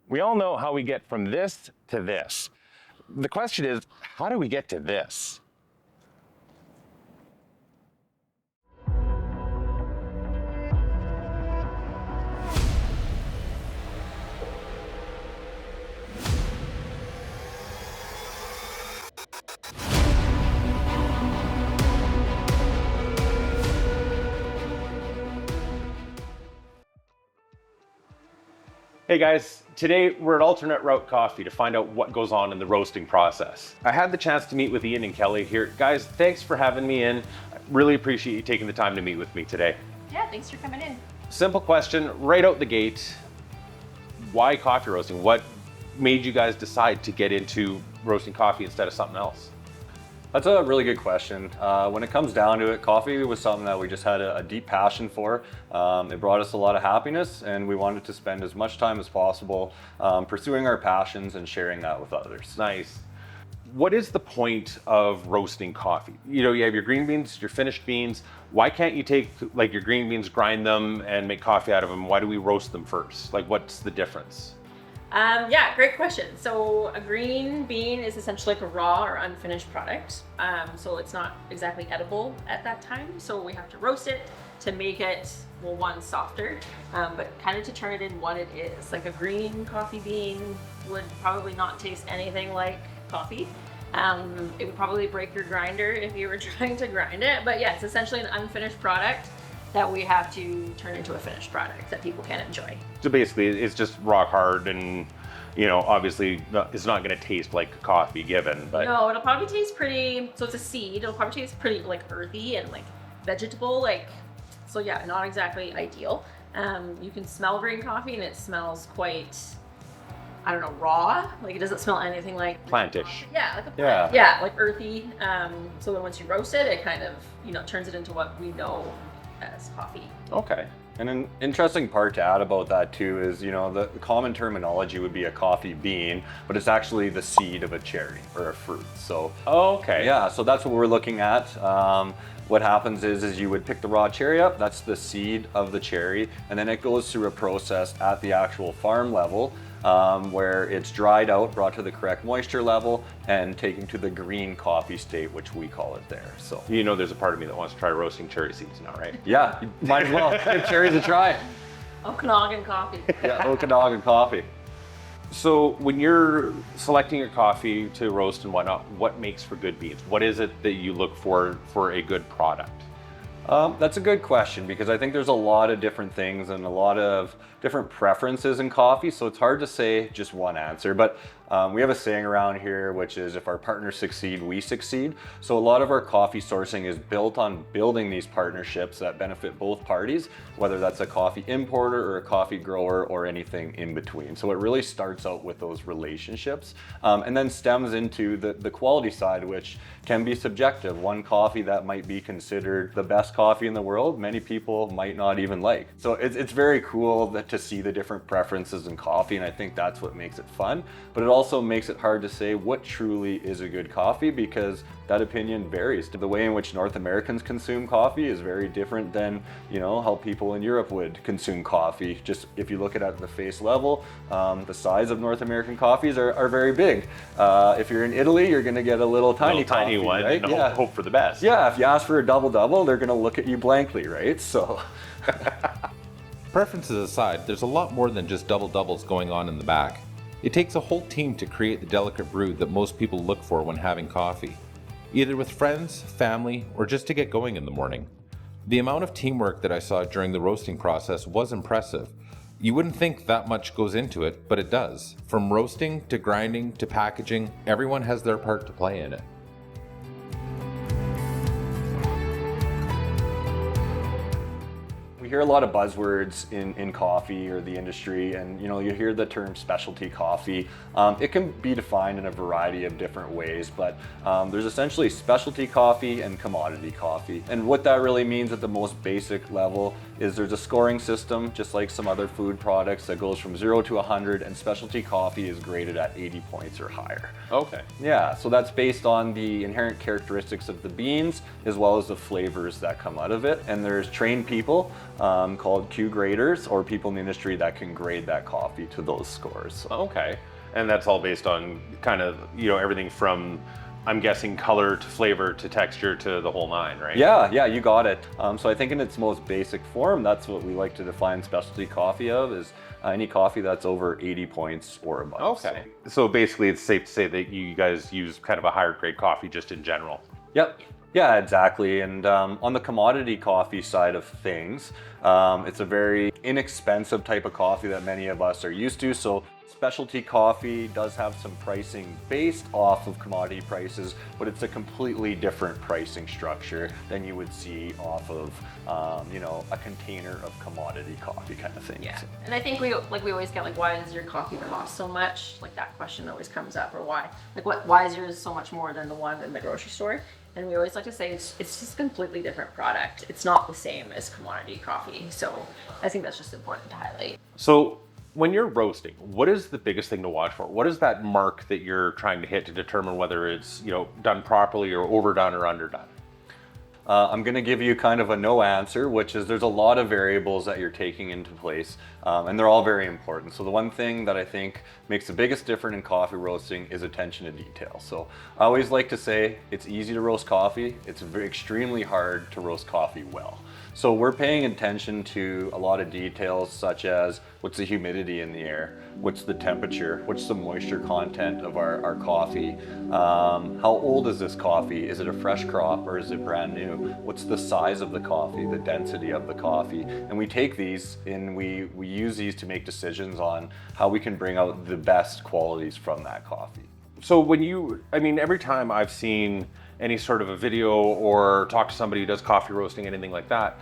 We all know how we get from this to this. The question is, how do we get to this? Hey guys, today we're at Alternate Route Coffee to find out what goes on in the roasting process. I had the chance to meet with Ian and Kelly here. Guys, thanks for having me in. I really appreciate you taking the time to meet with me today. Yeah, thanks for coming in. Simple question, right out the gate. Why coffee roasting? What made you guys decide to get into roasting coffee instead of something else? That's a really good question. When it comes down to it, coffee was something that we just had a deep passion for. It brought us a lot of happiness, and we wanted to spend as much time as possible pursuing our passions and sharing that with others. Nice. What is the point of roasting coffee? You know, you have your green beans, your finished beans. Why can't you take like your green beans, grind them, and make coffee out of them? Why do we roast them first? Like, what's the difference? Yeah, great question. So a green bean is essentially like a raw or unfinished product. So it's not exactly edible at that time. So we have to roast it to make it, well, one, softer, but kind of to turn it in what it is. Like a green coffee bean would probably not taste anything like coffee. It would probably break your grinder if you were trying to grind it. But yeah, it's essentially an unfinished product that we have to turn into a finished product that people can enjoy. So basically, it's just rock hard, and you know, obviously, it's not going to taste like coffee given, but No, it'll probably taste pretty. So it's a seed. It'll probably taste pretty like earthy and like vegetable, like. So yeah, not exactly ideal. You can smell green coffee, and it smells quite, I don't know, raw. Like it doesn't smell anything like plantish. Yeah, like a plant. Yeah, like earthy. So then once you roast it, it kind of, you know, turns it into what we know as coffee. Okay. And an interesting part to add about that too is, you know, the common terminology would be a coffee bean, but it's actually the seed of a cherry or a fruit. So, okay. Yeah, so that's what we're looking at. What happens is you would pick the raw cherry up, that's the seed of the cherry, and then it goes through a process at the actual farm level where it's dried out, brought to the correct moisture level, and taken to the green coffee state, which we call it there. So You know, there's a part of me that wants to try roasting cherry seeds now, right? yeah, you might as well give cherries a try. Okanagan coffee. Yeah, Okanagan coffee. So when you're selecting your coffee to roast and whatnot, what makes for good beans? What is it that you look for a good product? That's a good question, because I think there's a lot of different things and a lot of different preferences in coffee, so it's hard to say just one answer. But we have a saying around here, which is if our partners succeed, we succeed. So a lot of our coffee sourcing is built on building these partnerships that benefit both parties, whether that's a coffee importer or a coffee grower or anything in between. So it really starts out with those relationships and then stems into the quality side, which can be subjective. One coffee that might be considered the best coffee in the world, many people might not even like. So it's very cool to see the different preferences in coffee, and I think that's what makes it fun. But it also makes it hard to say what truly is a good coffee, because that opinion varies. The way in which North Americans consume coffee is very different than, you know, how people in Europe would consume coffee. Just if you look at it at the face level, the size of North American coffees are very big. If you're in Italy, you're gonna get a little tiny coffee, one, right? and Yeah. hope for the best. Yeah, if you ask for a double-double, they're gonna look at you blankly, right? So. Preferences aside, there's a lot more than just double-doubles going on in the back. It takes a whole team to create the delicate brew that most people look for when having coffee, either with friends, family, or just to get going in the morning. The amount of teamwork that I saw during the roasting process was impressive. You wouldn't think that much goes into it, but it does. From roasting to grinding to packaging, everyone has their part to play in it. We hear a lot of buzzwords in coffee or the industry, and you know, you hear the term specialty coffee. It can be defined in a variety of different ways, but there's essentially specialty coffee and commodity coffee. And what that really means at the most basic level is there's a scoring system, just like some other food products, that goes from 0 to 100, and specialty coffee is graded at 80 points or higher. Okay. Yeah, so that's based on the inherent characteristics of the beans as well as the flavors that come out of it. And there's trained people called Q graders, or people in the industry that can grade that coffee to those scores. So. Okay. And that's all based on kind of, everything from, I'm guessing, color to flavor to texture to the whole nine, right? Yeah, you got it. So I think in its most basic form, that's what we like to define specialty coffee of, is any coffee that's over 80 points or above. Okay. So basically it's safe to say that you guys use kind of a higher grade coffee just in general. Yep. Yeah, exactly. And on the commodity coffee side of things, it's a very inexpensive type of coffee that many of us are used to. So specialty coffee does have some pricing based off of commodity prices, but it's a completely different pricing structure than you would see off of, a container of commodity coffee kind of thing. Yeah, and I think we always get like, why does your coffee cost so much? Like that question always comes up, or why is yours so much more than the one in the grocery store? And we always like to say it's just a completely different product. It's not the same as commodity coffee. So I think that's just important to highlight. So when you're roasting, what is the biggest thing to watch for? What is that mark that you're trying to hit to determine whether it's, done properly or overdone or underdone? I'm going to give you kind of a no answer, which is there's a lot of variables that you're taking into place, and they're all very important. So the one thing that I think makes the biggest difference in coffee roasting is attention to detail. So I always like to say it's easy to roast coffee. It's extremely hard to roast coffee well. So we're paying attention to a lot of details, such as what's the humidity in the air, what's the temperature, what's the moisture content of our coffee, how old is this coffee, is it a fresh crop or is it brand new, what's the size of the coffee, the density of the coffee. And we take these and we use these to make decisions on how we can bring out the best qualities from that coffee. So every time I've seen any sort of a video or talk to somebody who does coffee roasting, anything like that,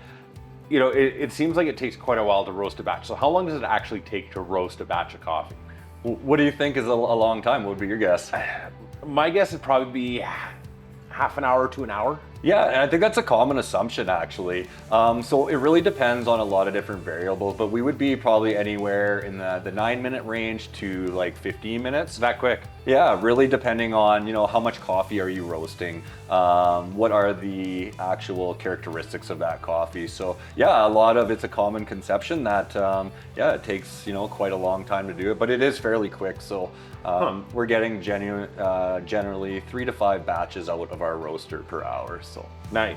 it seems like it takes quite a while to roast a batch. So how long does it actually take to roast a batch of coffee? What do you think is a long time? What would be your guess? My guess would probably be half an hour to an hour. Yeah, and I think that's a common assumption actually. So it really depends on a lot of different variables, but we would be probably anywhere in the 9-minute range to like 15 minutes. That quick? Yeah, really depending on, how much coffee are you roasting? What are the actual characteristics of that coffee? So yeah, a lot of it's a common conception that, it takes, quite a long time to do it, but it is fairly quick. So we're getting generally 3 to 5 batches out of our roaster per hour. So nice.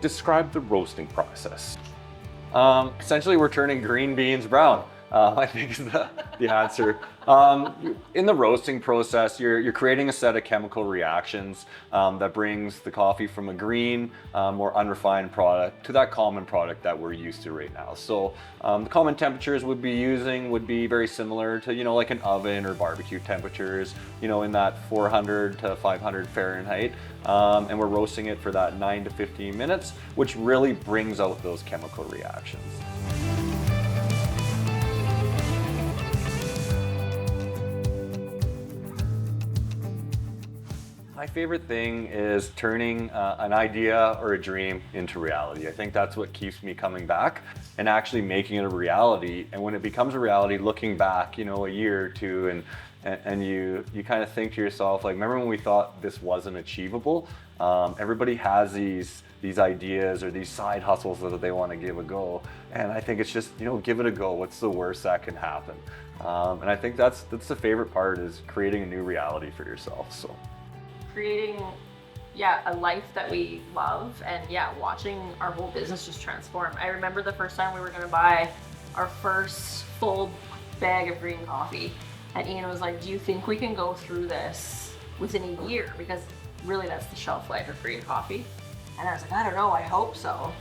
Describe the roasting process. Essentially, we're turning green beans brown. I think is the answer. In the roasting process, you're creating a set of chemical reactions that brings the coffee from a green, more unrefined product to that common product that we're used to right now. So the common temperatures would be very similar to, like an oven or barbecue temperatures, in that 400 to 500 Fahrenheit. And we're roasting it for that 9 to 15 minutes, which really brings out those chemical reactions. My favorite thing is turning an idea or a dream into reality. I think that's what keeps me coming back and actually making it a reality. And when it becomes a reality, looking back, a year or two, and you kind of think to yourself, like, remember when we thought this wasn't achievable? Everybody has these ideas or these side hustles that they want to give a go. And I think it's just, give it a go. What's the worst that can happen? And I think that's the favorite part, is creating a new reality for yourself. So. Creating, a life that we love, and watching our whole business just transform. I remember the first time we were gonna buy our first full bag of green coffee, and Ian was like, do you think we can go through this within a year? Because really that's the shelf life of green coffee. And I was like, I don't know, I hope so.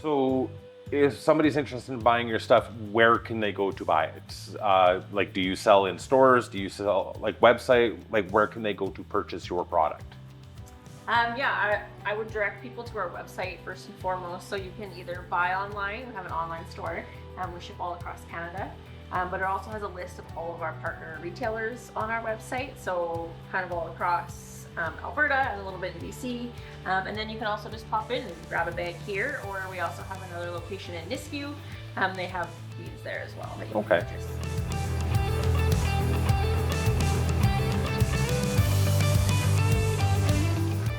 So if somebody's interested in buying your stuff, where can they go to buy it? Do you sell in stores? Do you sell website? Where can they go to purchase your product? I would direct people to our website first and foremost. So you can either buy online, we have an online store, we ship all across Canada. But it also has a list of all of our partner retailers on our website. So kind of all across Alberta and a little bit in BC. And then you can also just pop in and grab a bag here, or we also have another location in Nisku. They have these there as well that you can purchase.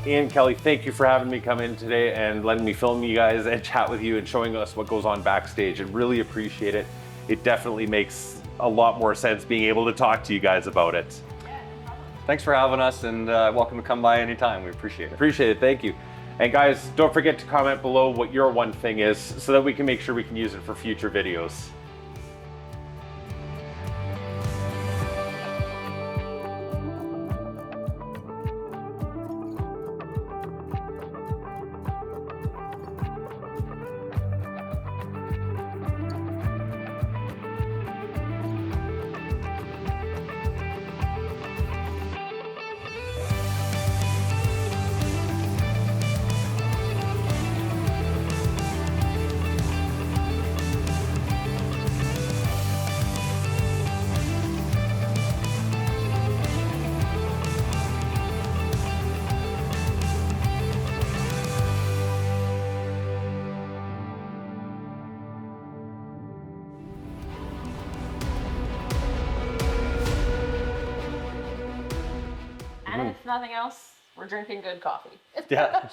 Ian, Kelly, thank you for having me come in today and letting me film you guys and chat with you and showing us what goes on backstage. I really appreciate it. It definitely makes a lot more sense being able to talk to you guys about it. Thanks for having us, and welcome to come by anytime. We appreciate it. Appreciate it, thank you. And guys, don't forget to comment below what your one thing is so that we can make sure we can use it for future videos. And if nothing else, we're drinking good coffee. Yeah.